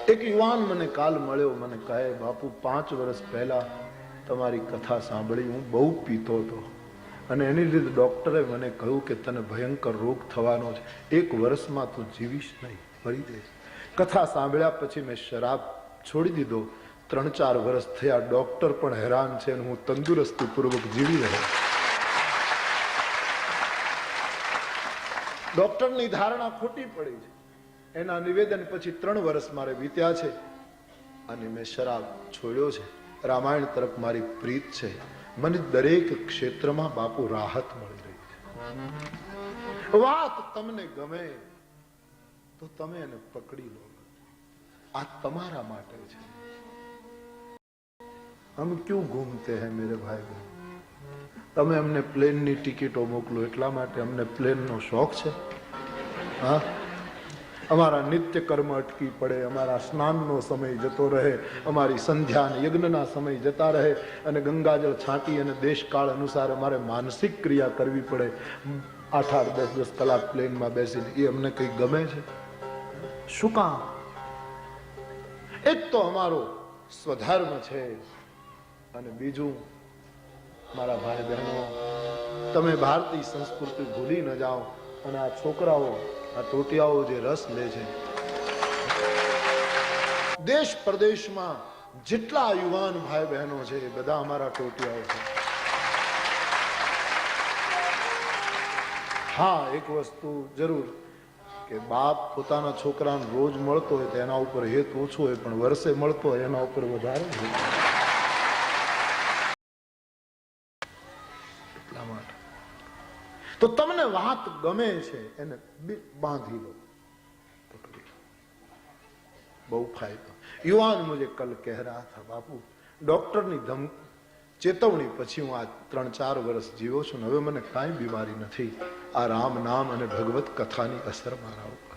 એક યુવાન મને કાલ મળ્યો, મને કહે, બાપુ 5 વર્ષ પહેલા તમારી કથા સાંભળી, હું બહુ પીતો હતો અને એની લીધે ડોક્ટરે મને કહ્યું કે તને ભયંકર રોગ થવાનો છે, 1 વર્ષમાં તું જીવીશ નહીં, મરી જઈશ. કથા સાંભળ્યા પછી મેં શરાબ છોડી દીધો. 3-4 વર્ષ થયા, ડોક્ટર પણ હેરાન છે અને હું તંદુરસ્તી પૂર્વક જીવી રહ્યો. ડોક્ટરની ધારણા ખોટી પડી છે. એના નિવેદન પછી 3 વર્ષ મારે વીત્યા છે અને મેં શરાબ છોડ્યો છે. રામાયણ તરફ મારી પ્રીત છે. મને દરેક ક્ષેત્રમાં બાપુ રાહત મળી રહી છે. વાત તમને ગમે તો તમે એને પકડી લો. આ તમારા માટે છે. હમ ક્યું ઘૂમતે હૈ મેરે ભાઈ બહેન? તમે અમને પ્લેનની ટિકિટો મોકલો એટલા માટે અમને પ્લેનનો શોખ છે? હા, અમારા નિત્ય કર્મ અટકી પડે, અમારા સ્નાનનો સમય જતો રહે, અમારી સંધ્યા યજ્ઞના સમય જતા રહે અને ગંગાજળ છાંટી અને દેશકાળ અનુસાર અમારે માનસિક ક્રિયા કરવી પડે 8-8, 10-10 કલાક પ્લેનમાં બેસીને, એ અમને કઈ ગમે છે? શું કામ? એક તો અમારો સ્વધર્મ છે અને બીજું, મારા ભાઈ બહેનો, તમે ભારતીય સંસ્કૃતિ ભૂલી ન જાઓ અને આ છોકરાઓ, આ ટોટિયાઓ જે રસ લે છે, દેશ પ્રદેશમાં જેટલા યુવાન ભાઈ બહેનો છે એ બધા અમારા ટોટિયાઓ છે. હા, એક વસ્તુ જરૂર કે બાપ પોતાના છોકરાને રોજ મળતો હોય તો એના ઉપર હેત ઓછું હોય, પણ વર્ષે મળતો હોય એના ઉપર વધારે હોય. એટલા માટે તો તમને વાત ગમે છે એને બાંધી લો, પકડી લો, બહુ ફાયદો. યુવાન મુझे कल कह रहा था, बापू ડોક્ટરની ચેતવણી પછી હું આ 3-4 વર્ષ જીવો છું, હવે મને કાંઈ બીમારી નથી. આ રામ નામ અને ભગવત કથાની અસર મારા ઉપર